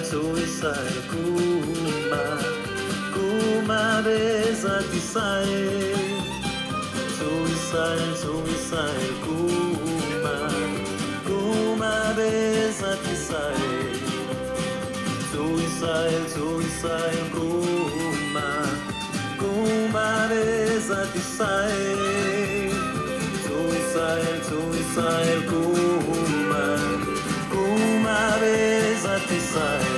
Israel, Kuma Bezat Israel, Zu Israel, Kuma Bezat Israel, Zu Israel, Kuma Bezat Israel, Zu Israel, Kuma Bezat Israel.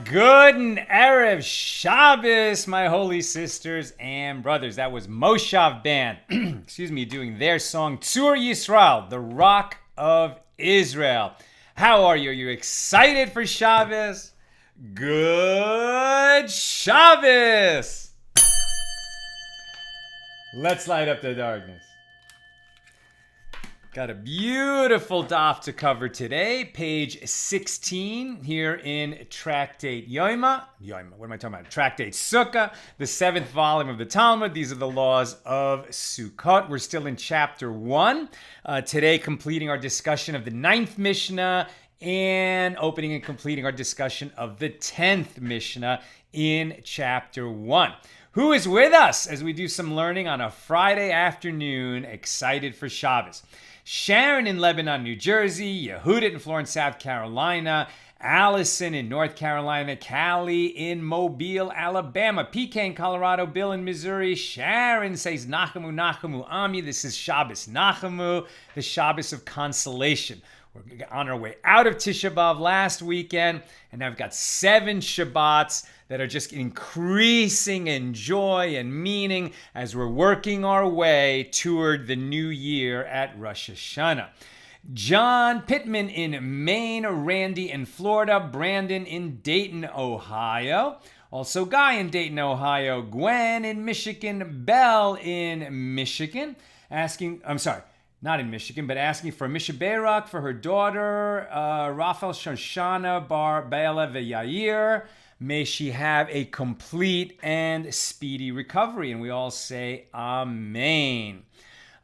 Good and Erev Shabbos, my holy sisters and brothers. That was Moshav Band, doing their song Tzur Yisrael, the Rock of Israel. How are you? Are you excited for Shabbos? Good Shabbos! Let's light up the darkness. Got a beautiful daf to cover today, page 16 here in Tractate Yoima. What am I talking about? Tractate Sukkah, the 7th volume of the Talmud. These are the laws of Sukkot. We're still in chapter 1. Today, completing our discussion of the 9th Mishna and opening and completing our discussion of the 10th Mishna in chapter 1. Who is with us as we do some learning on a Friday afternoon, excited for Shabbos? Sharon in Lebanon, New Jersey, Yehudit in Florence, South Carolina, Allison in North Carolina, Callie in Mobile, Alabama, PK in Colorado, Bill in Missouri. Sharon says, Nachamu, Nachamu, Ami. This is Shabbos Nachamu, the Shabbos of consolation. We're on our way out of Tisha B'Av last weekend, and now I've got 7 Shabbats that are just increasing in joy and meaning as we're working our way toward the new year at Rosh Hashanah. John Pittman in Maine, Randy in Florida, Brandon in Dayton, Ohio. Also Guy in Dayton, Ohio, Gwen in Michigan, Belle in Michigan, not in Michigan, but asking for Misha Berak for her daughter, Rachel Shoshana Bar Bela Veyair. May she have a complete and speedy recovery. And we all say Amen.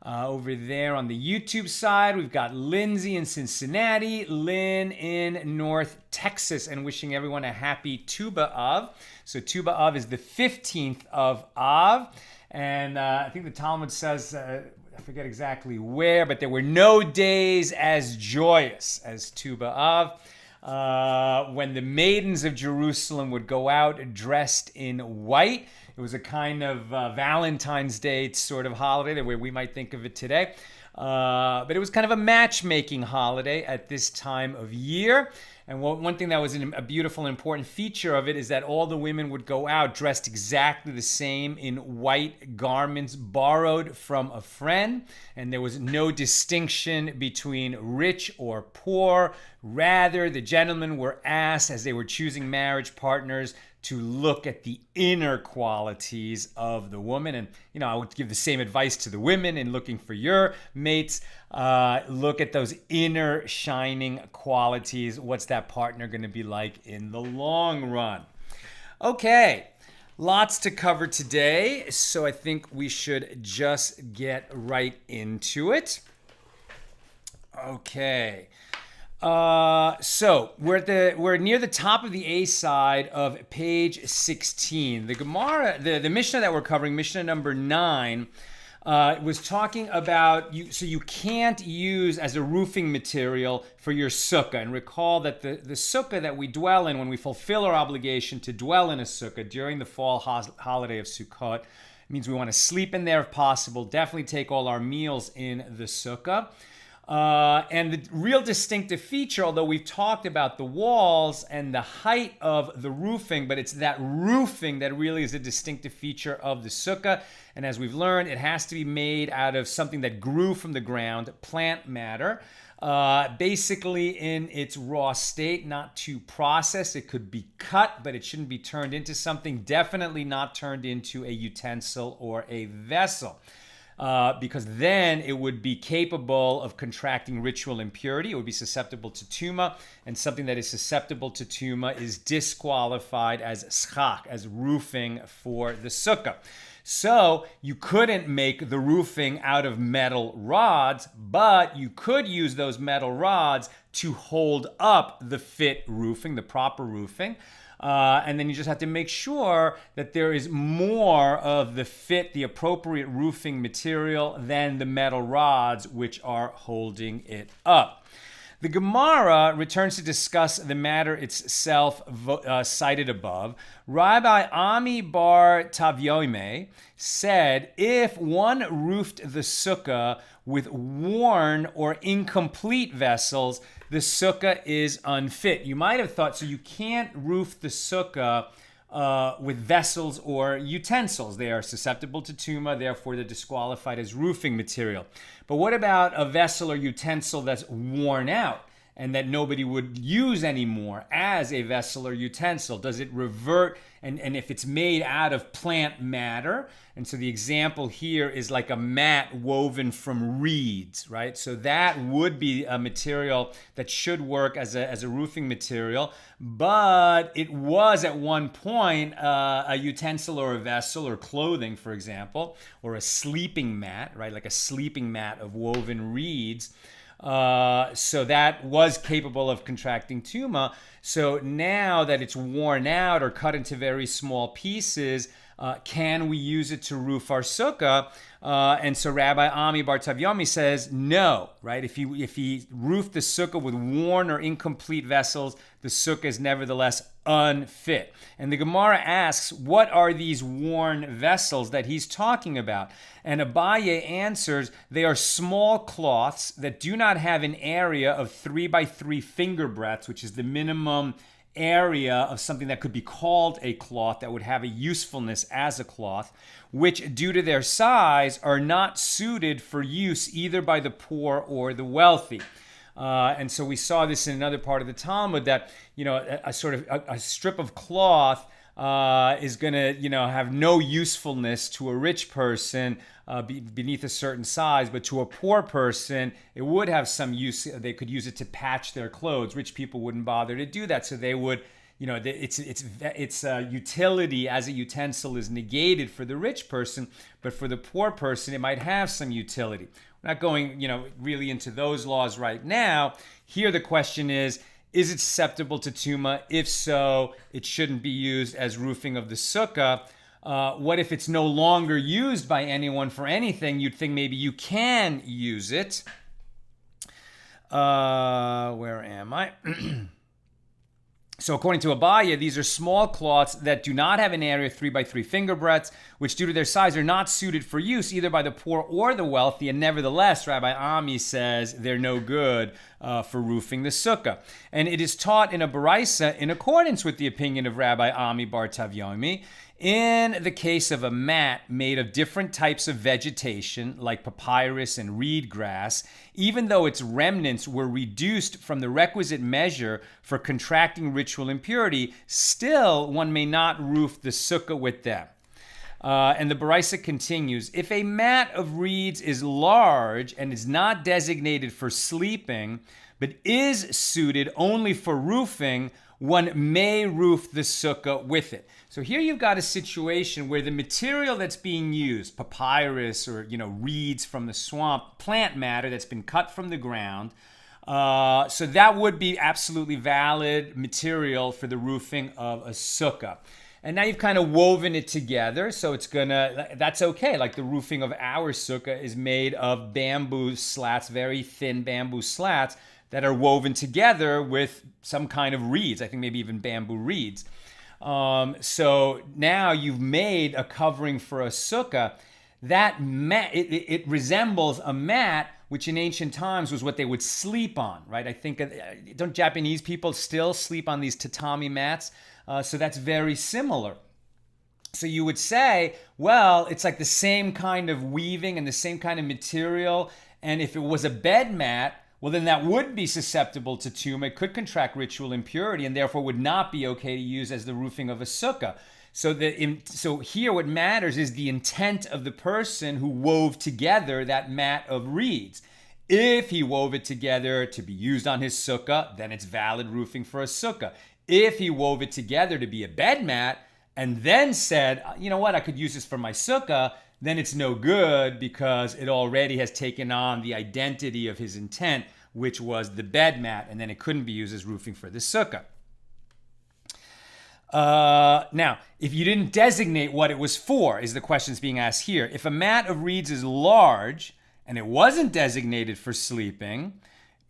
Over there on the YouTube side, we've got Lindsay in Cincinnati, Lynn in North Texas, and wishing everyone a happy Tu B'Av. So Tu B'Av is the 15th of Av. And I think the Talmud says, I forget exactly where, but there were no days as joyous as Tu B'Av. When the maidens of Jerusalem would go out dressed in white. It was a kind of Valentine's Day sort of holiday, the way we might think of it today. But it was kind of a matchmaking holiday at this time of year. And one thing that was a beautiful and important feature of it is that all the women would go out dressed exactly the same in white garments borrowed from a friend. And there was no distinction between rich or poor. Rather, the gentlemen were asked, as they were choosing marriage partners, to look at the inner qualities of the woman. And, I would give the same advice to the women in looking for your mates. Look at those inner shining qualities. What's that partner going to be like in the long run? Okay, lots to cover today, so I think we should just get right into it. Okay. So we're near the top of the A side of page 16. The Gemara, the Mishnah that we're covering, Mishnah number 9, was talking about you can't use as a roofing material for your sukkah. And recall that the sukkah that we dwell in, when we fulfill our obligation to dwell in a sukkah during the fall holiday of Sukkot, means we want to sleep in there if possible. Definitely take all our meals in the sukkah. And the real distinctive feature, although we've talked about the walls and the height of the roofing, but it's that roofing that really is a distinctive feature of the sukkah. And as we've learned, it has to be made out of something that grew from the ground, plant matter. Basically in its raw state, not too processed. It could be cut, but it shouldn't be turned into something. Definitely not turned into a utensil or a vessel. Because then it would be capable of contracting ritual impurity. It would be susceptible to tuma, and something that is susceptible to tuma is disqualified as schach, as roofing for the sukkah. So you couldn't make the roofing out of metal rods, but you could use those metal rods to hold up the fit roofing, the proper roofing. And then you just have to make sure that there is more of the fit, the appropriate roofing material than the metal rods which are holding it up. The Gemara returns to discuss the matter itself cited above. Rabbi Ami bar Tavyoime said, if one roofed the sukkah with worn or incomplete vessels, the sukkah is unfit. You might have thought, so you can't roof the sukkah with vessels or utensils. They are susceptible to tuma, therefore they're disqualified as roofing material. But what about a vessel or utensil that's worn out and that nobody would use anymore as a vessel or utensil? Does it revert? And if it's made out of plant matter, and so the example here is like a mat woven from reeds, right? So that would be a material that should work as a roofing material, but it was at one point a utensil or a vessel or clothing, for example, or a sleeping mat, right? Like a sleeping mat of woven reeds. So that was capable of contracting tuma. So now that it's worn out or cut into very small pieces, can we use it to roof our sukkah? And so Rabbi Ami bar Tavyomi says no, right? If he roofed the sukkah with worn or incomplete vessels, the sukkah is nevertheless unfit. And the Gemara asks, what are these worn vessels that he's talking about? And Abaye answers, they are small cloths that do not have an area of 3 by 3 finger breadths, which is the minimum area of something that could be called a cloth that would have a usefulness as a cloth, which due to their size are not suited for use either by the poor or the wealthy. And so we saw this in another part of the Talmud that, a sort of a strip of cloth is going to, have no usefulness to a rich person beneath a certain size, but to a poor person, it would have some use. They could use it to patch their clothes. Rich people wouldn't bother to do that, so they would, its utility as a utensil is negated for the rich person, but for the poor person, it might have some utility. We're not going, really into those laws right now. Here, the question is it susceptible to tuma? If so, it shouldn't be used as roofing of the sukkah. What if it's no longer used by anyone for anything? You'd think maybe you can use it. Where am I? So according to Abaye, these are small cloths that do not have an area of 3 by 3 finger breadths, which due to their size are not suited for use either by the poor or the wealthy, and nevertheless, Rabbi Ami says they're no good for roofing the sukkah. And it is taught in a baraisa in accordance with the opinion of Rabbi Ami bar Tavyomi. In the case of a mat made of different types of vegetation, like papyrus and reed grass, even though its remnants were reduced from the requisite measure for contracting ritual impurity, still one may not roof the sukkah with them. And the baraisa continues, if a mat of reeds is large and is not designated for sleeping, but is suited only for roofing, one may roof the sukkah with it. So here you've got a situation where the material that's being used, papyrus or reeds from the swamp, plant matter that's been cut from the ground, so that would be absolutely valid material for the roofing of a sukkah. And now you've kind of woven it together, so that's okay. Like the roofing of our sukkah is made of bamboo slats, very thin bamboo slats that are woven together with some kind of reeds. I think maybe even bamboo reeds. So now you've made a covering for a sukkah. that mat, it resembles a mat, which in ancient times was what they would sleep on, right? I think, don't Japanese people still sleep on these tatami mats? So that's very similar. So you would say, well, it's like the same kind of weaving and the same kind of material. And if it was a bed mat, well, then that would be susceptible to tumah. It could contract ritual impurity and therefore would not be okay to use as the roofing of a sukkah. So here what matters is the intent of the person who wove together that mat of reeds. If he wove it together to be used on his sukkah, then it's valid roofing for a sukkah. If he wove it together to be a bed mat and then said, you know what, I could use this for my sukkah, then it's no good because it already has taken on the identity of his intent, which was the bed mat, and then it couldn't be used as roofing for the sukkah. Now, if you didn't designate what it was for, is the questions being asked here. If a mat of reeds is large and it wasn't designated for sleeping,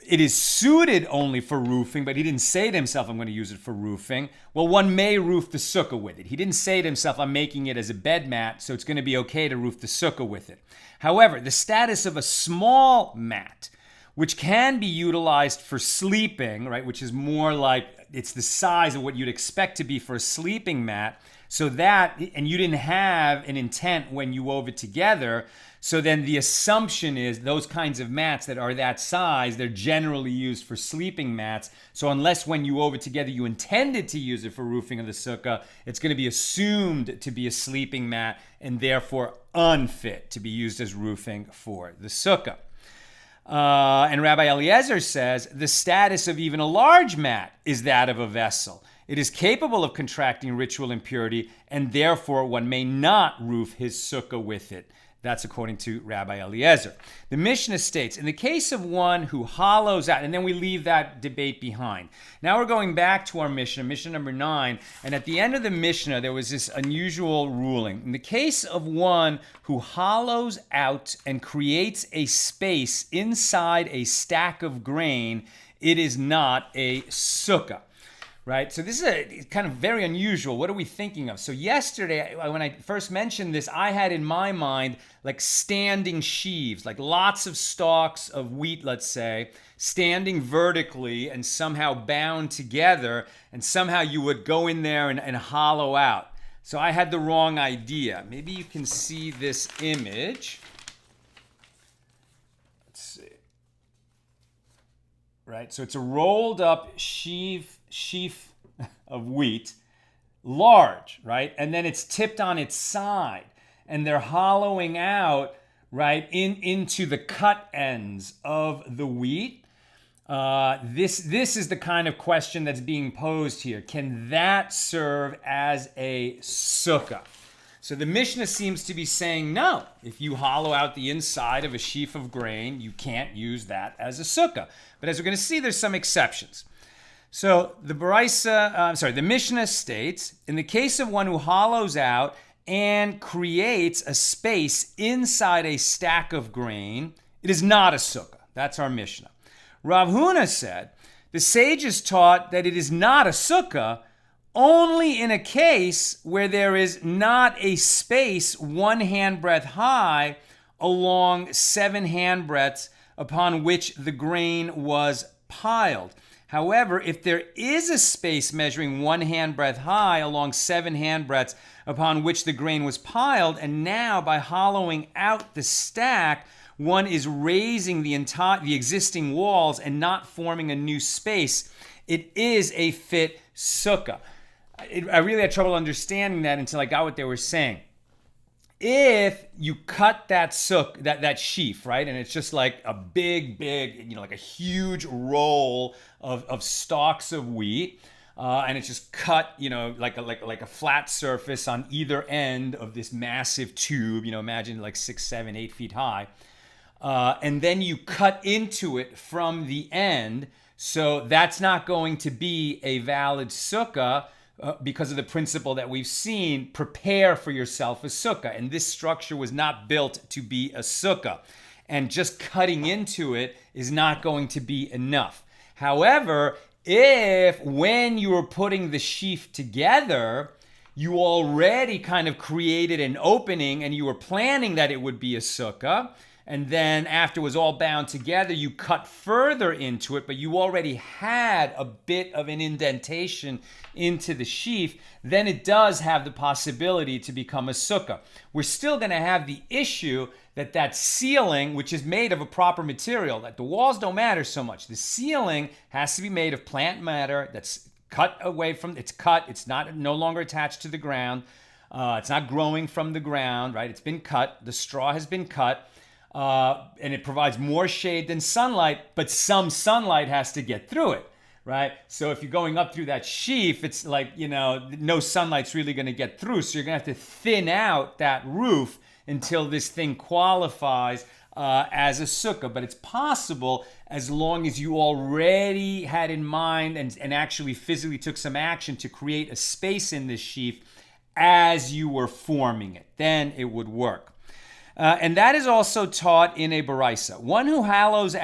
it is suited only for roofing, but he didn't say to himself, I'm going to use it for roofing. Well, one may roof the sukkah with it. He didn't say to himself, I'm making it as a bed mat, so it's going to be okay to roof the sukkah with it. However, the status of a small mat, which can be utilized for sleeping, right, which is more like it's the size of what you'd expect to be for a sleeping mat, so that, and you didn't have an intent when you wove it together, so then the assumption is those kinds of mats that are that size, they're generally used for sleeping mats. So unless when you wove it together you intended to use it for roofing of the sukkah, it's going to be assumed to be a sleeping mat and therefore unfit to be used as roofing for the sukkah. And Rabbi Eliezer says the status of even a large mat is that of a vessel. It is capable of contracting ritual impurity, and therefore one may not roof his sukkah with it. That's according to Rabbi Eliezer. The Mishna states, in the case of one who hollows out, and then we leave that debate behind. Now we're going back to our Mishnah, Mishnah number 9, and at the end of the Mishnah, there was this unusual ruling. In the case of one who hollows out and creates a space inside a stack of grain, it is not a sukkah. Right? So this is kind of very unusual. What are we thinking of? So yesterday, when I first mentioned this, I had in my mind like standing sheaves, like lots of stalks of wheat, let's say, standing vertically and somehow bound together, and somehow you would go in there and hollow out. So I had the wrong idea. Maybe you can see this image. Let's see. Right? So it's a rolled up sheaf of wheat, large, right? And then it's tipped on its side, and they're hollowing out, right, into the cut ends of the wheat. This is the kind of question that's being posed here. Can that serve as a sukkah? So the Mishnah seems to be saying no. If you hollow out the inside of a sheaf of grain, you can't use that as a sukkah. But as we're going to see, there's some exceptions. So the Mishnah states, in the case of one who hollows out and creates a space inside a stack of grain, it is not a sukkah. That's our Mishnah. Rav Huna said, the sages taught that it is not a sukkah only in a case where there is not a space 1 handbreadth high along 7 handbreadths upon which the grain was piled. However, if there is a space measuring 1 handbreadth high along 7 handbreadths upon which the grain was piled, and now by hollowing out the stack, one is raising the existing walls and not forming a new space, it is a fit sukkah. I really had trouble understanding that until I got what they were saying. If you cut that sheaf, right, and it's just like a big, like a huge roll of stalks of wheat, and it's just cut, like a flat surface on either end of this massive tube, imagine like 6, 7, 8 feet high, and then you cut into it from the end, so that's not going to be a valid sukkah. Because of the principle that we've seen, prepare for yourself a sukkah. And this structure was not built to be a sukkah. And just cutting into it is not going to be enough. However, if when you were putting the sheaf together, you already kind of created an opening and you were planning that it would be a sukkah. And then after it was all bound together, you cut further into it, but you already had a bit of an indentation into the sheaf, then it does have the possibility to become a sukkah. We're still going to have the issue that ceiling, which is made of a proper material, that the walls don't matter so much. The ceiling has to be made of plant matter that's cut away from, it's no longer attached to the ground. It's not growing from the ground, right? It's been cut. The straw has been cut. And it provides more shade than sunlight, but some sunlight has to get through it, right? So if you're going up through that sheaf, it's like, no sunlight's really going to get through. So you're going to have to thin out that roof until this thing qualifies as a sukkah. But it's possible as long as you already had in mind and actually physically took some action to create a space in this sheaf as you were forming it. Then it would work. And that is also taught in a baraisa. One who hollows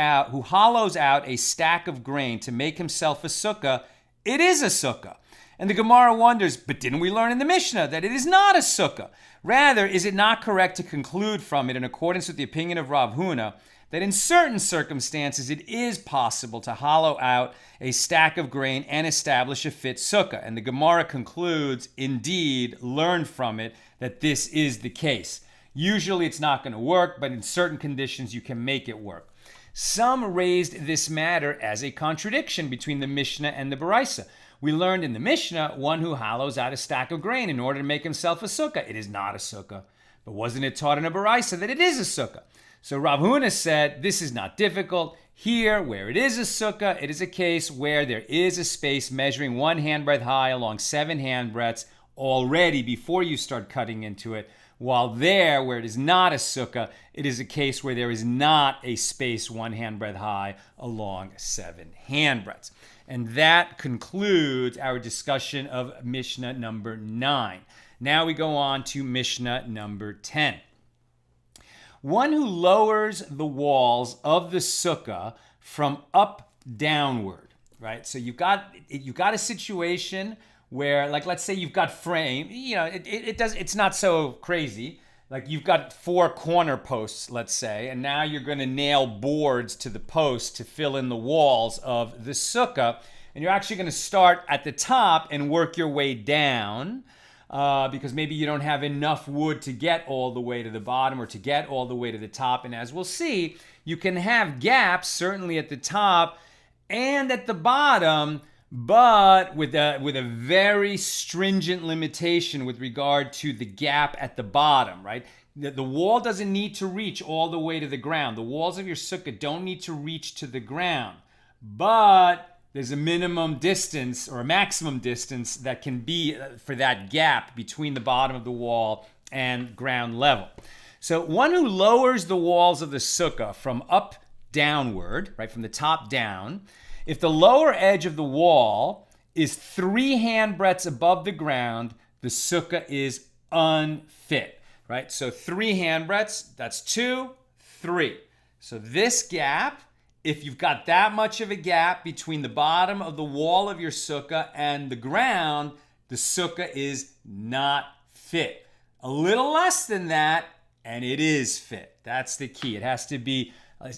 out a stack of grain to make himself a sukkah, it is a sukkah. And the Gemara wonders, but didn't we learn in the Mishnah that it is not a sukkah? Rather, is it not correct to conclude from it, in accordance with the opinion of Rav Huna, that in certain circumstances it is possible to hollow out a stack of grain and establish a fit sukkah? And the Gemara concludes, indeed, learn from it that this is the case. Usually it's not going to work, but in certain conditions you can make it work. Some raised this matter as a contradiction between the Mishnah and the Baraisa. We learned in the Mishnah, one who hollows out a stack of grain in order to make himself a sukkah. It is not a sukkah. But wasn't it taught in a Baraisa that it is a sukkah? So Rav Huna said, this is not difficult. Here, where it is a sukkah, it is a case where there is a space measuring 1 handbreadth high along 7 handbreadths already before you start cutting into it. While there, where it is not a sukkah, it is a case where there is not a space 1 handbreadth high along 7 handbreadths. And that concludes our discussion of Mishnah number 9. Now we go on to Mishnah number 10. One who lowers the walls of the sukkah from up downward, right? So you've got a situation where, like, let's say you've got frame, it's not so crazy. Like, you've got 4 corner posts, let's say, and now you're going to nail boards to the posts to fill in the walls of the sukkah. And you're actually going to start at the top and work your way down because maybe you don't have enough wood to get all the way to the bottom or to get all the way to the top. And as we'll see, you can have gaps, certainly at the top and at the bottom, but with a very stringent limitation with regard to the gap at the bottom, right? The wall doesn't need to reach all the way to the ground. The walls of your sukkah don't need to reach to the ground, but there's a minimum distance or a maximum distance that can be for that gap between the bottom of the wall and ground level. So one who lowers the walls of the sukkah from up downward, right, from the top down, if the lower edge of the wall is 3 handbreadths above the ground, the sukkah is unfit, right? So 3 handbreadths, that's 2, 3. So this gap, if you've got that much of a gap between the bottom of the wall of your sukkah and the ground, the sukkah is not fit. A little less than that, and it is fit. That's the key. It has to be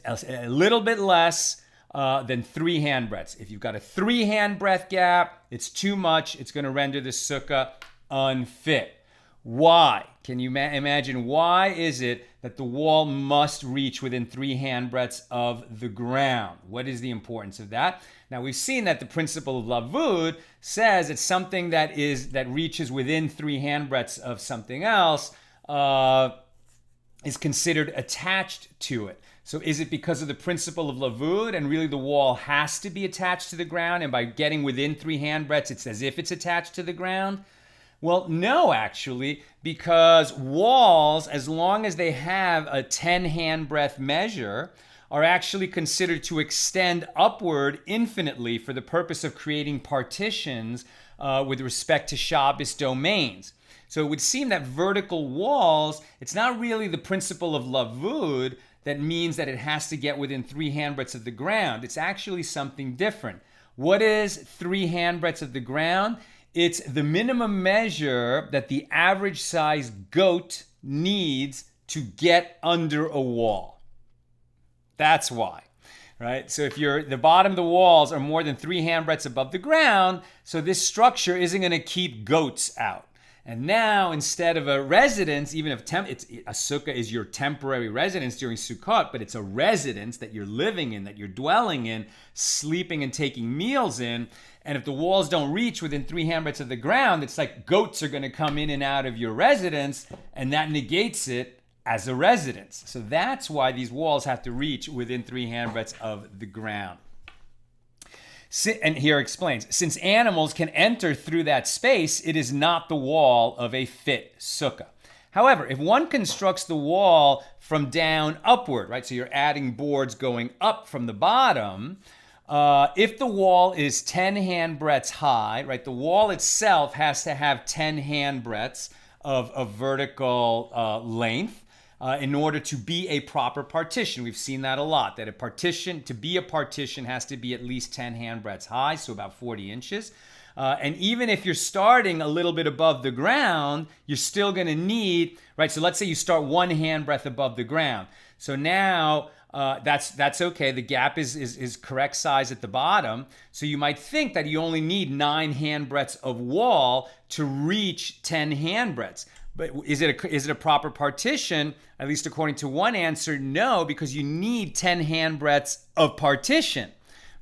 a little bit less than 3 handbreadths. If you've got a 3 handbreadth gap, it's too much. It's going to render the sukkah unfit. Why? Can you imagine why is it that the wall must reach within 3 handbreadths of the ground? What is the importance of that? Now, we've seen that the principle of lavud says it's something that reaches within 3 handbreadths of something else is considered attached to it. So is it because of the principle of lavud and really the wall has to be attached to the ground, and by getting within 3 handbreadths it's as if it's attached to the ground? Well, no, actually, because walls, as long as they have a 10 handbreadth measure, are actually considered to extend upward infinitely for the purpose of creating partitions with respect to Shabbos domains. So it would seem that vertical walls, it's not really the principle of lavud that means that it has to get within 3 handbreadths of the ground. It's actually something different. What is 3 handbreadths of the ground? It's the minimum measure that the average size goat needs to get under a wall. That's why. Right? So if the bottom of the walls are more than 3 handbreadths above the ground, so this structure isn't going to keep goats out. And now, instead of a residence, even if a sukkah is your temporary residence during Sukkot, but it's a residence that you're living in, that you're dwelling in, sleeping and taking meals in, and if the walls don't reach within 3 handbreadths of the ground, it's like goats are going to come in and out of your residence, and that negates it as a residence. So that's why these walls have to reach within 3 handbreadths of the ground. And here explains, since animals can enter through that space, it is not the wall of a fit sukkah. However, if one constructs the wall from down upward, right, so you're adding boards going up from the bottom, if the wall is 10 handbreadths high, right, the wall itself has to have 10 handbreadths of vertical length, in order to be a proper partition. We've seen that a lot, that to be a partition has to be at least 10 handbreadths high, so about 40 inches. And even if you're starting a little bit above the ground, you're still going to need, right, so let's say you start 1 handbreadth above the ground. So now that's okay. The gap is correct size at the bottom. So you might think that you only need 9 handbreadths of wall to reach 10 handbreadths. But is it a proper partition? At least according to one answer, no, because you need 10 handbreadths of partition,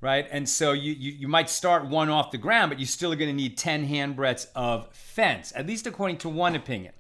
right? And so you might start 1 off the ground, but you're still going to need 10 handbreadths of fence, at least according to one opinion.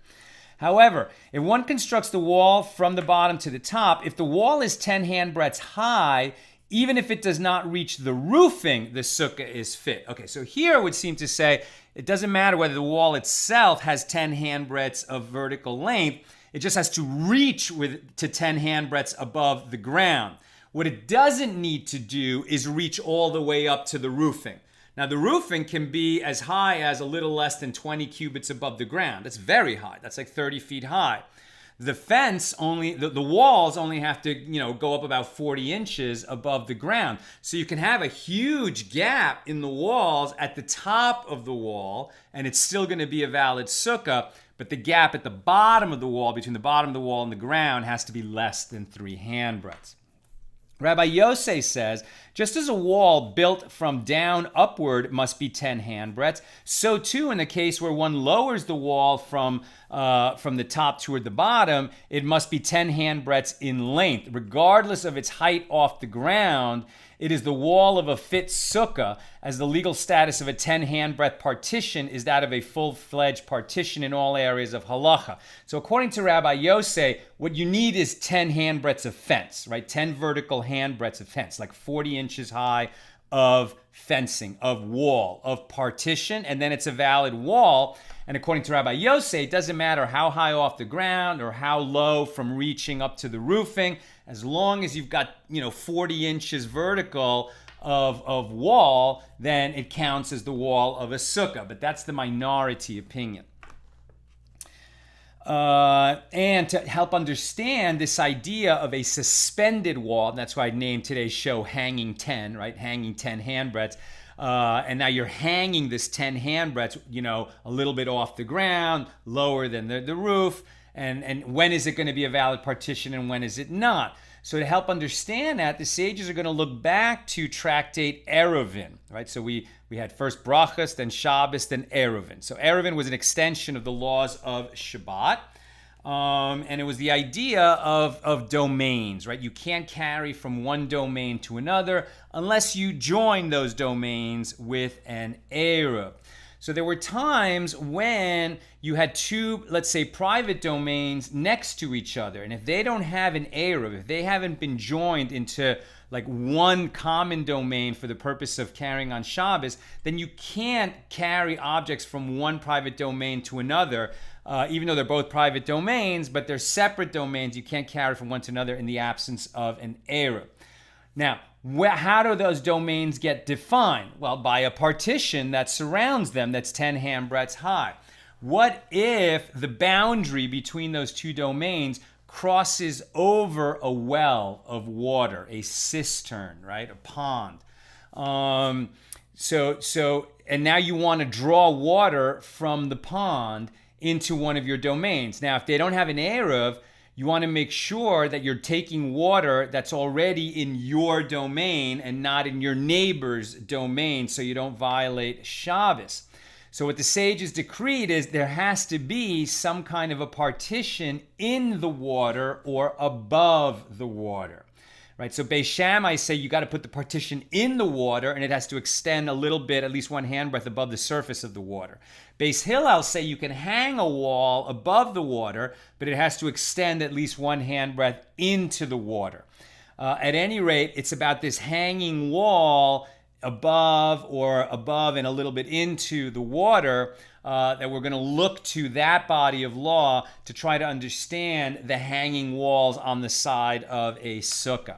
However, if one constructs the wall from the bottom to the top, if the wall is 10 handbreadths high, even if it does not reach the roofing, the sukkah is fit. Okay, so here it would seem to say it doesn't matter whether the wall itself has 10 handbreadths of vertical length. It just has to reach to 10 handbreadths above the ground. What it doesn't need to do is reach all the way up to the roofing. Now, the roofing can be as high as a little less than 20 cubits above the ground. That's very high. That's like 30 feet high. The fence the walls only have to, go up about 40 inches above the ground. So you can have a huge gap in the walls at the top of the wall, and it's still going to be a valid sukkah, but the gap at the bottom of the wall, between the bottom of the wall and the ground, has to be less than 3 handbreadths. Rabbi Yosef says, just as a wall built from down upward must be 10 handbreadths, so too in the case where one lowers the wall from the top toward the bottom, it must be 10 handbreadths in length. Regardless of its height off the ground, it is the wall of a fit sukkah, as the legal status of a 10 handbreadth partition is that of a full-fledged partition in all areas of halacha. So according to Rabbi Yosef, what you need is 10 handbreadths of fence, right? 10 vertical handbreadths of fence, like 40 inches high of fencing, of wall, of partition, and then it's a valid wall. And according to Rabbi Yosef, it doesn't matter how high off the ground or how low from reaching up to the roofing, as long as you've got 40 inches vertical of wall, then it counts as the wall of a sukkah. But that's the minority opinion. And to help understand this idea of a suspended wall, and that's why I named today's show Hanging 10, right? Hanging 10 handbreadths. And now you're hanging this 10 handbreadths, a little bit off the ground, lower than the roof. And when is it going to be a valid partition and when is it not? So to help understand that, the sages are going to look back to Tractate Eruvin, right? So we had first Brachas, then Shabbos, then Eruvin. So Eruvin was an extension of the laws of Shabbat. And it was the idea of domains, right? You can't carry from one domain to another unless you join those domains with an Eruv. So there were times when you had 2, let's say, private domains next to each other. And if they don't have an Eruv, if they haven't been joined into like one common domain for the purpose of carrying on Shabbos, then you can't carry objects from one private domain to another, even though they're both private domains, but they're separate domains. You can't carry from one to another in the absence of an Eruv. Now, how do those domains get defined? Well, by a partition that surrounds them that's 10 handbreadths high. What if the boundary between those 2 domains crosses over a well of water, a cistern, right? A pond. So and now you want to draw water from the pond into one of your domains. Now, if they don't have an Eruv, you want to make sure that you're taking water that's already in your domain and not in your neighbor's domain, so you don't violate Shabbos. So what the sages decreed is there has to be some kind of a partition in the water or above the water. Right, so Beis Shammai say you got to put the partition in the water and it has to extend a little bit, at least one handbreadth above the surface of the water. Beis Hillel say you can hang a wall above the water, but it has to extend at least one handbreadth into the water. At any rate, it's about this hanging wall above and a little bit into the water that we're going to look to that body of law to try to understand the hanging walls on the side of a sukkah.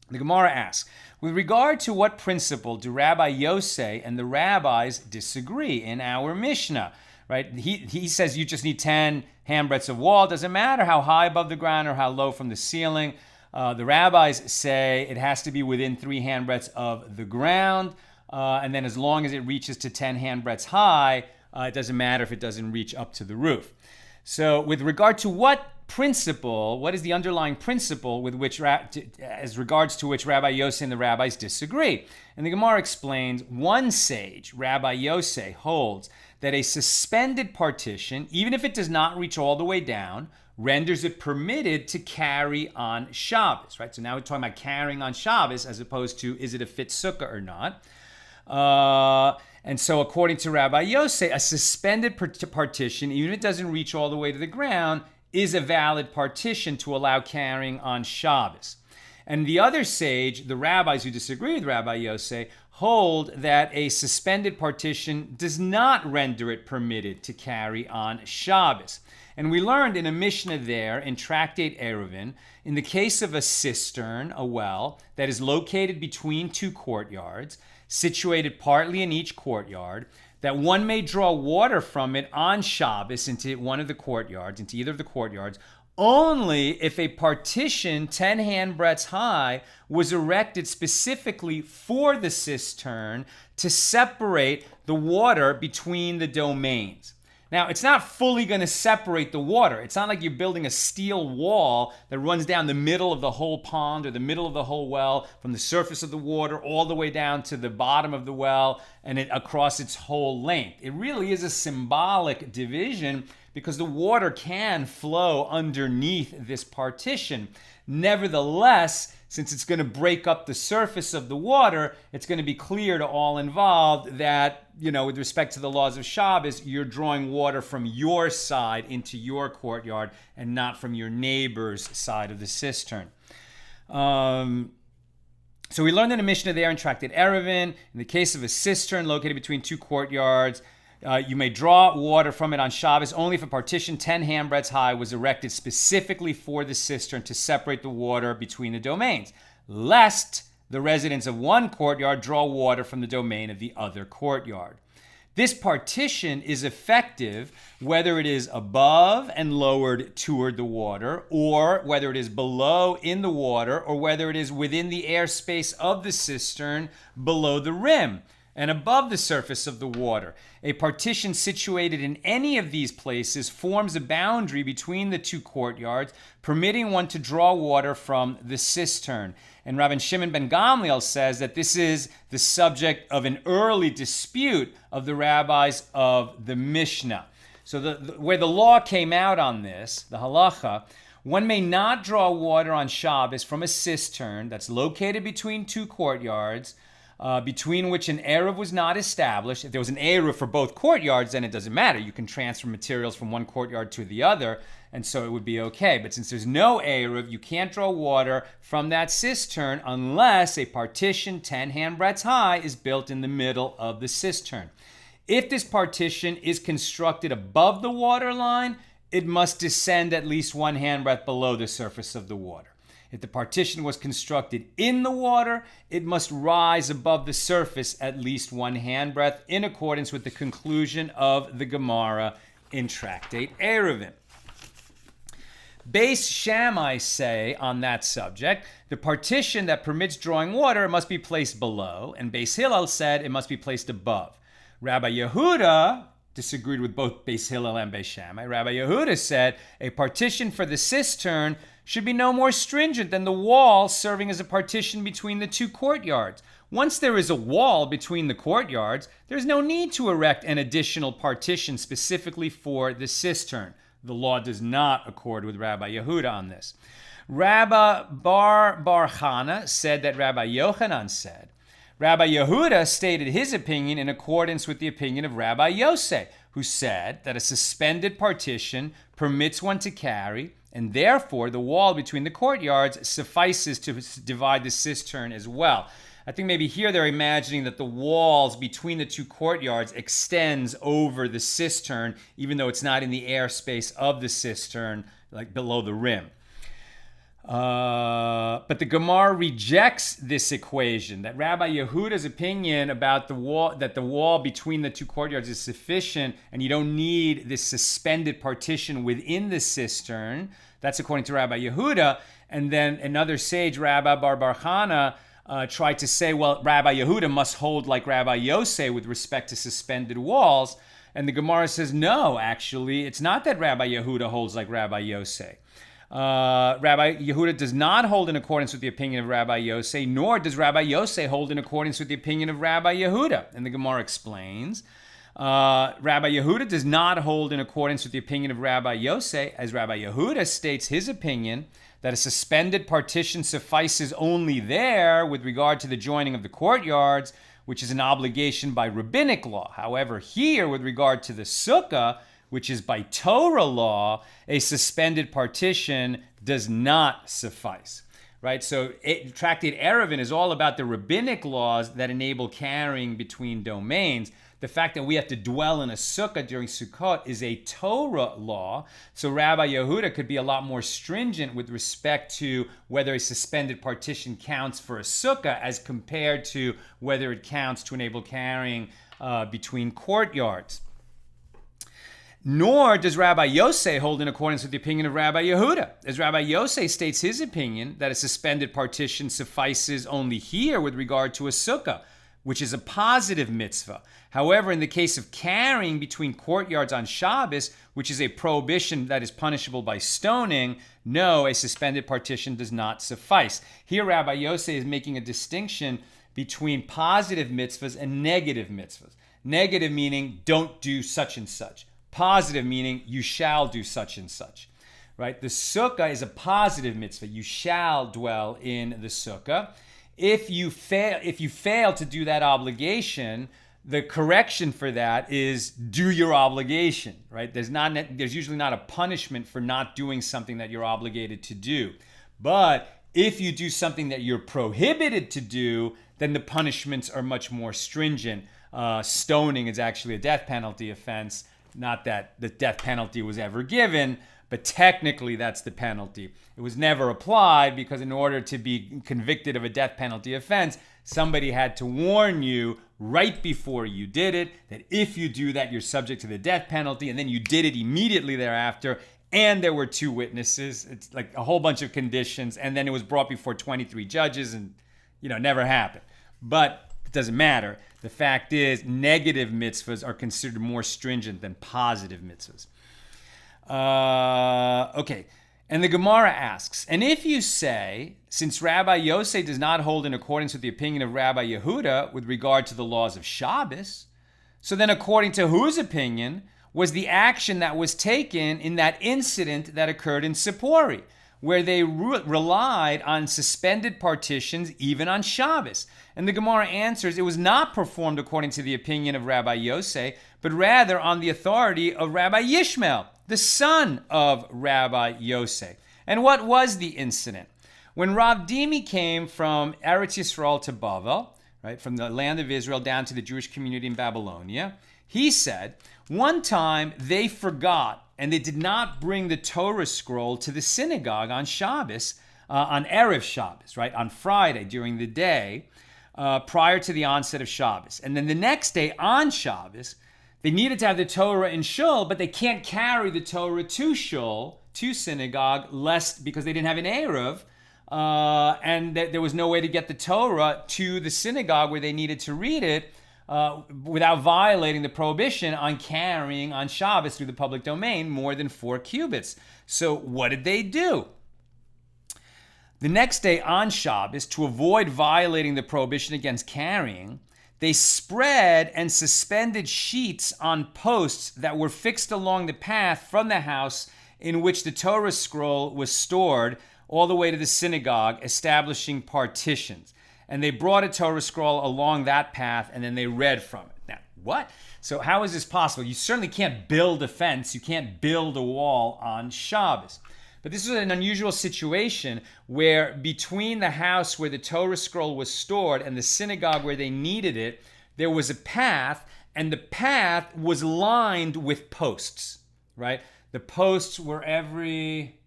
The Gemara asks, with regard to what principle do Rabbi Yosei and the rabbis disagree in our Mishnah? Right? He says you just need 10 handbreadths of wall. It doesn't matter how high above the ground or how low from the ceiling. The rabbis say it has to be within 3 handbreadths of the ground. And then as long as it reaches to 10 handbreadths high, it doesn't matter if it doesn't reach up to the roof. So with regard to what principle, what is the underlying principle with which, as regards to which Rabbi Yosei and the rabbis disagree? And the Gemara explains, one sage, Rabbi Yosei, holds that a suspended partition, even if it does not reach all the way down, renders it permitted to carry on Shabbos, right? So now we're talking about carrying on Shabbos as opposed to is it a fit sukkah or not? And so according to Rabbi Yosei, a suspended partition, even if it doesn't reach all the way to the ground, is a valid partition to allow carrying on Shabbos. And the other sage, the rabbis who disagree with Rabbi Yosei, hold that a suspended partition does not render it permitted to carry on Shabbos. And we learned in a Mishnah there in Tractate Eruvin, in the case of a cistern, a well, that is located between 2 courtyards, situated partly in each courtyard, that one may draw water from it on Shabbos into one of the courtyards, into either of the courtyards, only if a partition 10 handbreadths high was erected specifically for the cistern to separate the water between the domains. Now, it's not fully going to separate the water. It's not like you're building a steel wall that runs down the middle of the whole pond or the middle of the whole well from the surface of the water all the way down to the bottom of the well and across its whole length. It really is a symbolic division because the water can flow underneath this partition. Nevertheless, since it's going to break up the surface of the water, it's going to be clear to all involved that, with respect to the laws of Shabbos, you're drawing water from your side into your courtyard and not from your neighbor's side of the cistern. So we learned in a Mishnah there in Tractate Eruvin, in the case of a cistern located between 2 courtyards, you may draw water from it on Shabbos only if a partition 10 handbreadths high was erected specifically for the cistern to separate the water between the domains, lest the residents of one courtyard draw water from the domain of the other courtyard. This partition is effective whether it is above and lowered toward the water, or whether it is below in the water, or whether it is within the airspace of the cistern below the rim and above the surface of the water. A partition situated in any of these places forms a boundary between the 2 courtyards, permitting one to draw water from the cistern. And Rabbi Shimon ben Gamliel says that this is the subject of an early dispute of the rabbis of the Mishnah. So where the law came out on this, the halacha, one may not draw water on Shabbos from a cistern that's located between 2 courtyards, between which an Eruv was not established. If there was an Eruv for both courtyards, then it doesn't matter. You can transfer materials from one courtyard to the other, and so it would be okay. But since there's no Eruv, you can't draw water from that cistern unless a partition 10 handbreadths high is built in the middle of the cistern. If this partition is constructed above the water line, it must descend at least 1 handbreadth below the surface of the water. If the partition was constructed in the water, it must rise above the surface at least 1 handbreadth in accordance with the conclusion of the Gemara in Tractate Eruvin. Beis Shammai say on that subject, the partition that permits drawing water must be placed below, and Beis Hillel said it must be placed above. Rabbi Yehuda disagreed with both Beis Hillel and Beis Shammai. Rabbi Yehuda said a partition for the cistern should be no more stringent than the wall serving as a partition between the two courtyards. Once there is a wall between the courtyards, there's no need to erect an additional partition specifically for the cistern. The law does not accord with Rabbi Yehuda on this. Rabbi Bar Chana said that Rabbi Yochanan said. Rabbi Yehuda stated his opinion in accordance with the opinion of Rabbi Yosei, who said that a suspended partition permits one to carry, and therefore the wall between the courtyards suffices to divide the cistern as well. I think maybe here they're imagining that the walls between the two courtyards extends over the cistern, even though it's not in the airspace of the cistern, like below the rim. But the Gemara rejects this equation, that Rabbi Yehuda's opinion about the wall, that the wall between the two courtyards is sufficient and you don't need this suspended partition within the cistern. That's according to Rabbi Yehuda. And then another sage, Rabbi Bar Chana, tried to say, well, Rabbi Yehuda must hold like Rabbi Yosei with respect to suspended walls. And the Gemara says, no, actually, it's not that Rabbi Yehuda holds like Rabbi Yosei. Rabbi Yehuda does not hold in accordance with the opinion of Rabbi Yosei, nor does Rabbi Yosei hold in accordance with the opinion of Rabbi Yehuda. And the Gemara explains, Rabbi Yehuda does not hold in accordance with the opinion of Rabbi Yosei, as Rabbi Yehuda states his opinion that a suspended partition suffices only there with regard to the joining of the courtyards, which is an obligation by rabbinic law. However, here, with regard to the Sukkah, which is by Torah law, a suspended partition does not suffice, right? So Tractate Eruvin is all about the rabbinic laws that enable carrying between domains. The fact that we have to dwell in a sukkah during Sukkot is a Torah law. So Rabbi Yehuda could be a lot more stringent with respect to whether a suspended partition counts for a sukkah as compared to whether it counts to enable carrying between courtyards. Nor does Rabbi Yosei hold in accordance with the opinion of Rabbi Yehuda, as Rabbi Yosei states his opinion that a suspended partition suffices only here with regard to a sukkah, which is a positive mitzvah. However, in the case of carrying between courtyards on Shabbos, which is a prohibition that is punishable by stoning, no, a suspended partition does not suffice. Here, Rabbi Yosei is making a distinction between positive mitzvahs and negative mitzvahs. Negative meaning, don't do such and such. Positive meaning, you shall do such and such, right? The sukkah is a positive mitzvah. You shall dwell in the sukkah. If you fail to do that obligation, the correction for that is do your obligation, right? There's usually not a punishment for not doing something that you're obligated to do. But if you do something that you're prohibited to do, then the punishments are much more stringent. Stoning is actually a death penalty offense. Not that the death penalty was ever given, but technically that's the penalty. It was never applied because in order to be convicted of a death penalty offense, somebody had to warn you right before you did it that if you do that, you're subject to the death penalty, and then you did it immediately thereafter, and there were 2 witnesses. It's like a whole bunch of conditions, and then it was brought before 23 judges, and never happened. But it doesn't matter. The fact is, negative mitzvahs are considered more stringent than positive mitzvahs. Okay, and the Gemara asks, and if you say, since Rabbi Yosei does not hold in accordance with the opinion of Rabbi Yehuda with regard to the laws of Shabbos, so then according to whose opinion was the action that was taken in that incident that occurred in Sippori, where they relied on suspended partitions even on Shabbos? And the Gemara answers, it was not performed according to the opinion of Rabbi Yosei, but rather on the authority of Rabbi Yishmael, the son of Rabbi Yosei. And what was the incident? When Rav Dimi came from Eretz Yisrael to Bavel, right, from the land of Israel down to the Jewish community in Babylonia, he said, one time they forgot and they did not bring the Torah scroll to the synagogue on Shabbos, on Erev Shabbos, right, on Friday during the day, prior to the onset of Shabbos. And then the next day on Shabbos, they needed to have the Torah in shul, but they can't carry the Torah to shul, to synagogue, because they didn't have an Erev, and there was no way to get the Torah to the synagogue where they needed to read it without violating the prohibition on carrying on Shabbos through the public domain more than 4 cubits. So what did they do? The next day on Shabbos, to avoid violating the prohibition against carrying, they spread and suspended sheets on posts that were fixed along the path from the house in which the Torah scroll was stored all the way to the synagogue, establishing partitions. And they brought a Torah scroll along that path, and then they read from it. Now, what? So how is this possible? You certainly can't build a fence. You can't build a wall on Shabbos. But this was an unusual situation where between the house where the Torah scroll was stored and the synagogue where they needed it, there was a path, and the path was lined with posts, right? The posts were every...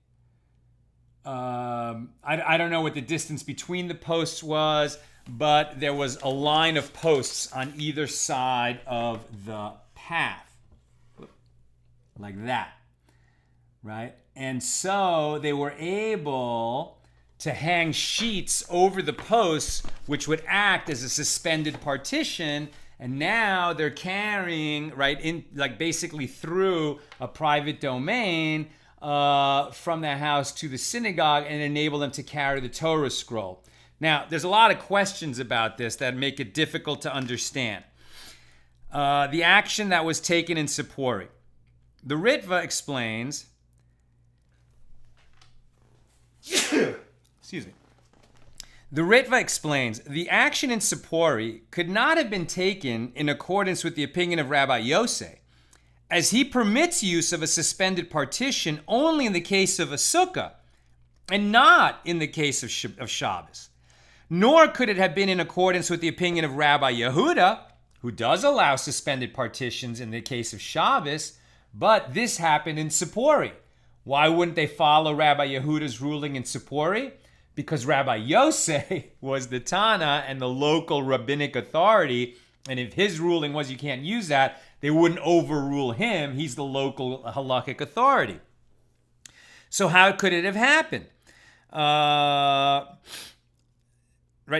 I don't know what the distance between the posts was, but there was a line of posts on either side of the path. Like that, right? And so they were able to hang sheets over the posts, which would act as a suspended partition. And now they're carrying, right, in like basically through a private domain from the house to the synagogue and enable them to carry the Torah scroll. Now, there's a lot of questions about this that make it difficult to understand. The action that was taken in Sippori. The Ritva explains, excuse me. The Ritva explains, the action in Sippori could not have been taken in accordance with the opinion of Rabbi Yosef, as he permits use of a suspended partition only in the case of a sukkah, and not in the case of Shabbos. Nor could it have been in accordance with the opinion of Rabbi Yehuda, who does allow suspended partitions in the case of Shabbos, but this happened in Sippori. Why wouldn't they follow Rabbi Yehuda's ruling in Sippori? Because Rabbi Yosef was the Tana and the local rabbinic authority, and if his ruling was you can't use that, they wouldn't overrule him. He's the local halakhic authority. So how could it have happened? Right,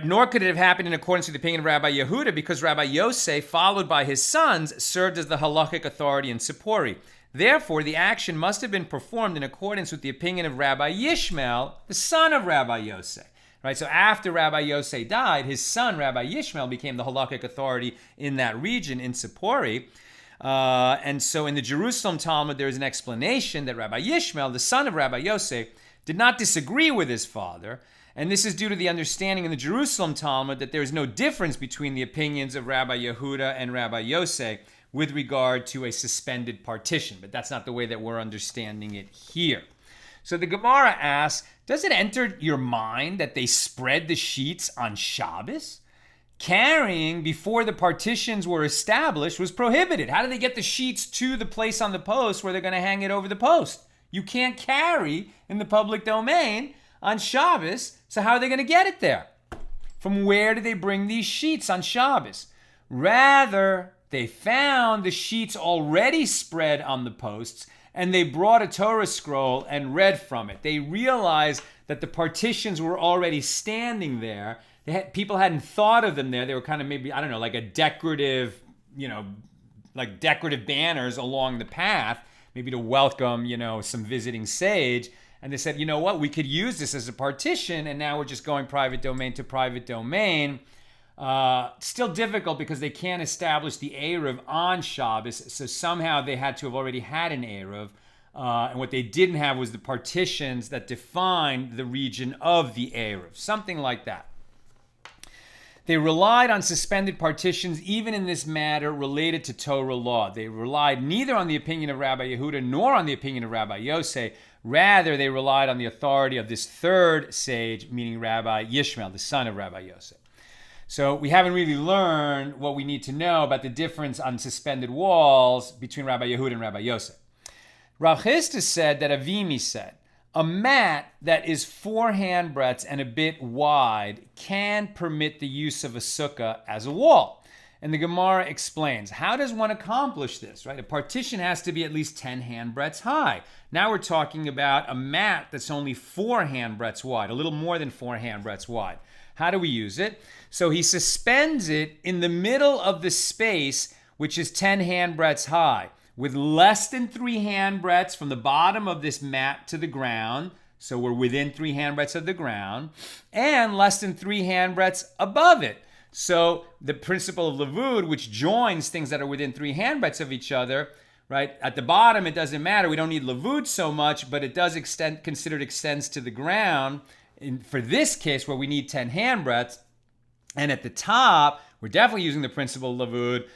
nor could it have happened in accordance with the opinion of Rabbi Yehuda, because Rabbi Yosef, followed by his sons, served as the halakhic authority in Sippori. Therefore, the action must have been performed in accordance with the opinion of Rabbi Yishmael, the son of Rabbi Yosef. Right, so after Rabbi Yosef died, his son, Rabbi Yishmael, became the halakhic authority in that region, in Sippori. And so in the Jerusalem Talmud, there is an explanation that Rabbi Yishmael, the son of Rabbi Yosef, did not disagree with his father. And this is due to the understanding in the Jerusalem Talmud that there is no difference between the opinions of Rabbi Yehuda and Rabbi Yosef with regard to a suspended partition. But that's not the way that we're understanding it here. So the Gemara asks, does it enter your mind that they spread the sheets on Shabbos? Carrying before the partitions were established was prohibited. How do they get the sheets to the place on the post where they're going to hang it over the post? You can't carry in the public domain on Shabbos, so how are they going to get it there? From where do they bring these sheets on Shabbos? Rather, they found the sheets already spread on the posts, and they brought a Torah scroll and read from it. They realized that the partitions were already standing there. People hadn't thought of them there. They were kind of maybe, I don't know, like a decorative, like decorative banners along the path, maybe to welcome, some visiting sage. And they said, you know what, we could use this as a partition, and now we're just going private domain to private domain. Still difficult because they can't establish the Erev on Shabbos, so somehow they had to have already had an Erev. And what they didn't have was the partitions that defined the region of the Erev, something like that. They relied on suspended partitions even in this matter related to Torah law. They relied neither on the opinion of Rabbi Yehuda nor on the opinion of Rabbi Yosef. Rather, they relied on the authority of this third sage, meaning Rabbi Yishmael, the son of Rabbi Yosef. So we haven't really learned what we need to know about the difference on suspended walls between Rabbi Yehuda and Rabbi Yosef. Rav Chisda said that Avimi said, a mat that is 4 handbreadths and a bit wide can permit the use of a sukkah as a wall. And the Gemara explains, how does one accomplish this, right? A partition has to be at least 10 handbreadths high. Now we're talking about a mat that's only 4 handbreadths wide, a little more than 4 handbreadths wide. How do we use it? So he suspends it in the middle of the space, which is 10 handbreadths high, with less than 3 handbreadths from the bottom of this mat to the ground. So we're within 3 handbreadths of the ground, and less than 3 handbreadths above it. So the principle of Lavud, which joins things that are within 3 handbreadths of each other, right? At the bottom, it doesn't matter. We don't need Lavud so much, but it does considered extends to the ground. For this case, where we need 10 handbreadths, and at the top, we're definitely using the principle of Lavud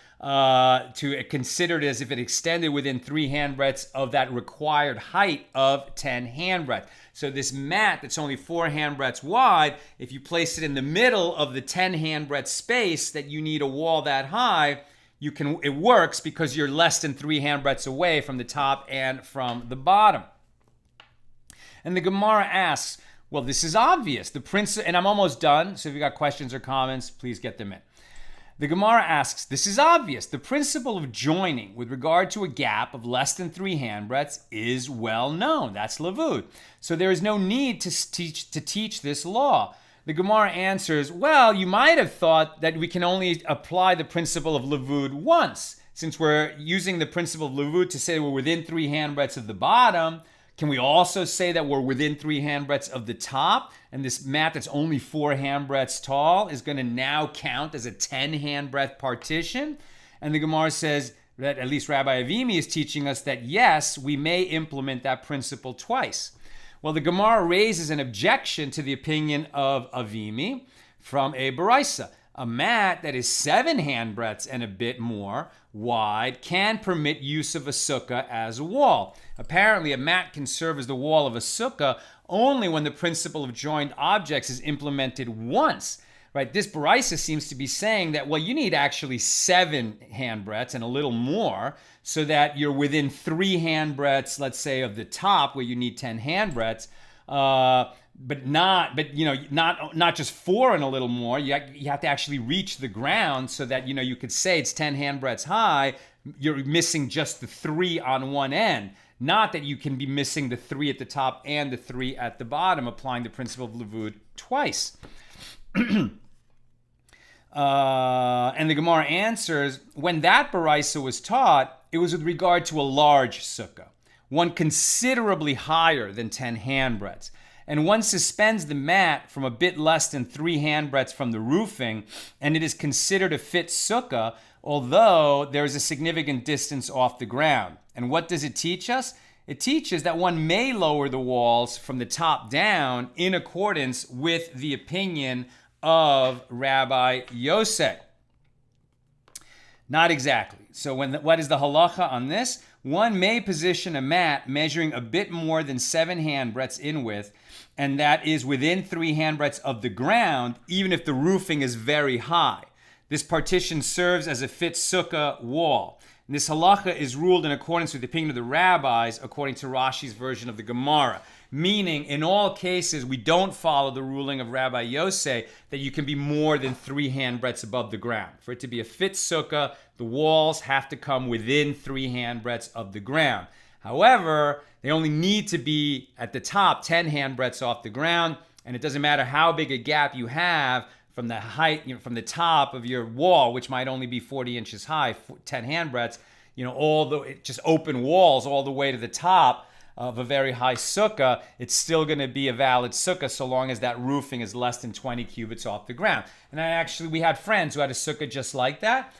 to consider it as if it extended within 3 handbreadths of that required height of 10 handbreadths. So this mat that's only 4 handbreadths wide, if you place it in the middle of the 10 handbreadth space that you need a wall that high, it works because you're less than 3 handbreadths away from the top and from the bottom. And the Gemara asks, well, this is obvious. And I'm almost done, so if you got questions or comments, please get them in. The Gemara asks, this is obvious. The principle of joining with regard to a gap of less than 3 handbreadths is well known. That's Lavud. So there is no need to teach this law. The Gemara answers, well, you might have thought that we can only apply the principle of Lavud once. Since we're using the principle of Lavud to say we're within 3 handbreadths of the bottom, can we also say that we're within 3 handbreadths of the top? And this mat that's only 4 handbreadths tall is going to now count as a 10 handbreadth partition? And the Gemara says that at least Rabbi Avimi is teaching us that yes, we may implement that principle twice. Well, the Gemara raises an objection to the opinion of Avimi from a Baraisa. A mat that is 7 handbreadths and a bit more wide can permit use of a sukkah as a wall. Apparently, a mat can serve as the wall of a sukkah only when the principle of joined objects is implemented once. Right? This Baraisa seems to be saying that, well, you need actually 7 handbreadths and a little more so that you're within 3 handbreadths, let's say, of the top where you need 10 handbreadths. But not just 4 and a little more. You have to actually reach the ground so that you could say it's 10 handbreadths high. You're missing just the 3 on one end. Not that you can be missing the 3 at the top and the 3 at the bottom, applying the principle of Lavud twice. And the Gemara answers, when that Baraisa was taught, it was with regard to a large sukkah, one considerably higher than 10 handbreadths. And one suspends the mat from a bit less than 3 handbreadths from the roofing, and it is considered a fit sukkah, although there is a significant distance off the ground. And what does it teach us? It teaches that one may lower the walls from the top down in accordance with the opinion of Rabbi Yosef. Not exactly. So what is the halacha on this? One may position a mat measuring a bit more than 7 handbreadths in width, and that is within 3 handbreadths of the ground, even if the roofing is very high. This partition serves as a fit sukkah wall. And this halacha is ruled in accordance with the opinion of the rabbis, according to Rashi's version of the Gemara. Meaning, in all cases, we don't follow the ruling of Rabbi Yosef that you can be more than 3 handbreadths above the ground. For it to be a fit sukkah, the walls have to come within 3 handbreadths of the ground. However, they only need to be at the top 10 handbreadths off the ground, and it doesn't matter how big a gap you have from the height, from the top of your wall, which might only be 40 inches high, 10 handbreadths, just open walls all the way to the top of a very high sukkah, it's still going to be a valid sukkah so long as that roofing is less than 20 cubits off the ground. And we had friends who had a sukkah just like that.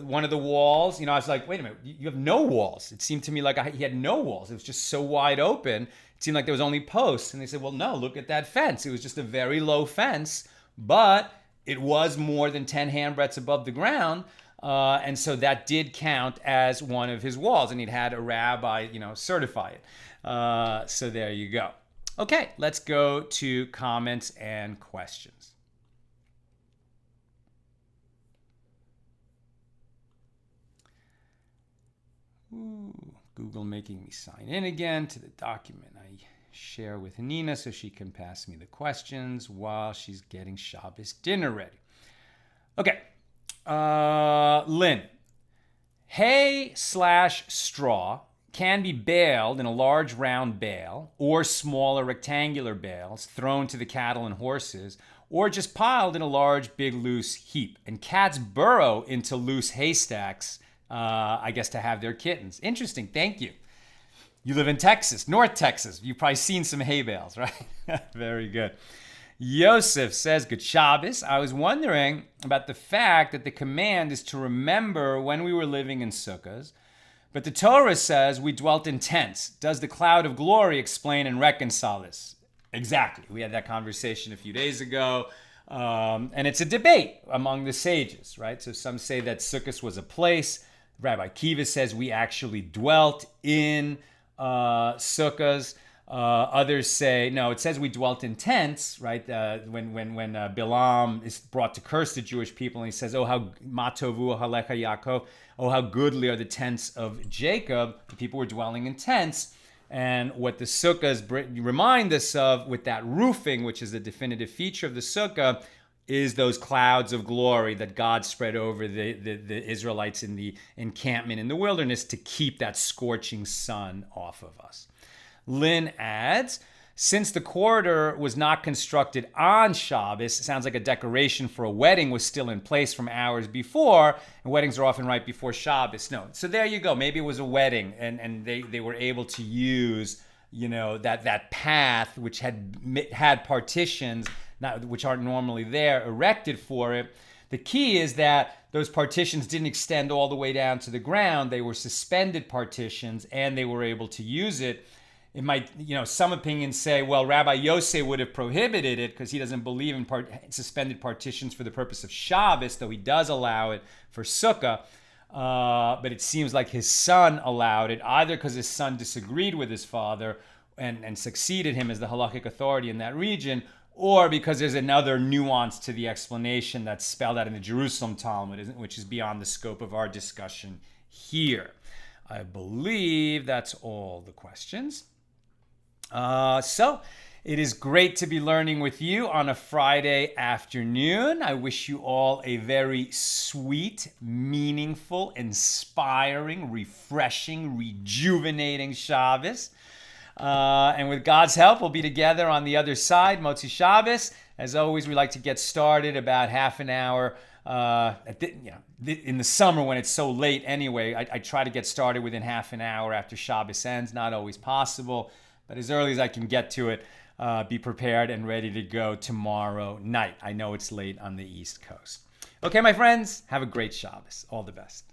One of the walls, I was like, wait a minute, you have no walls. It seemed to me like he had no walls. It was just so wide open. It seemed like there was only posts. And they said, well, no, look at that fence. It was just a very low fence, but it was more than 10 handbreadths above the ground. And so that did count as one of his walls, and he'd had a rabbi, certify it. So there you go. Okay, let's go to comments and questions. Google making me sign in again to the document I share with Nina so she can pass me the questions while she's getting Shabbos dinner ready. Okay. Lynn, hay/straw can be baled in a large round bale or smaller rectangular bales thrown to the cattle and horses, or just piled in a large, big, loose heap. And cats burrow into loose haystacks, I guess, to have their kittens. Interesting. Thank you. You live in Texas, North Texas. You've probably seen some hay bales, right? Very good. Yosef says, Good Shabbos. I was wondering about the fact that the command is to remember when we were living in sukkahs, but the Torah says we dwelt in tents. Does the cloud of glory explain and reconcile this? Exactly. We had that conversation a few days ago. And it's a debate among the sages, right? So some say that Sukkot was a place. Rabbi Kiva says we actually dwelt in Sukkahs. Others say, no, it says we dwelt in tents, right? When Bilam is brought to curse the Jewish people, and he says, oh, how matovu halecha Yaakov, oh, how goodly are the tents of Jacob. The people were dwelling in tents. And what the sukkahs remind us of with that roofing, which is a definitive feature of the sukkah, is those clouds of glory that God spread over the Israelites in the encampment in the wilderness to keep that scorching sun off of us. Lynn adds, since the corridor was not constructed on Shabbos, it sounds like a decoration for a wedding was still in place from hours before, and weddings are often right before Shabbos. No, so there you go. Maybe it was a wedding, and they were able to use, that path which had partitions, which aren't normally there, erected for it. The key is that those partitions didn't extend all the way down to the ground. They were suspended partitions, and they were able to use it. It might, some opinions say, well, Rabbi Yosef would have prohibited it because he doesn't believe in suspended partitions for the purpose of Shabbos, though he does allow it for Sukkah. But it seems like his son allowed it, either because his son disagreed with his father and succeeded him as the halakhic authority in that region, or because there's another nuance to the explanation that's spelled out in the Jerusalem Talmud, which is beyond the scope of our discussion here. I believe that's all the questions. So it is great to be learning with you on a Friday afternoon. I wish you all a very sweet, meaningful, inspiring, refreshing, rejuvenating Shabbos. And with God's help, we'll be together on the other side, Motzi Shabbos. As always, we like to get started about half an hour. In the summer when it's so late anyway, I try to get started within half an hour after Shabbos ends. Not always possible, but as early as I can get to it, be prepared and ready to go tomorrow night. I know it's late on the East Coast. Okay, my friends, have a great Shabbos. All the best.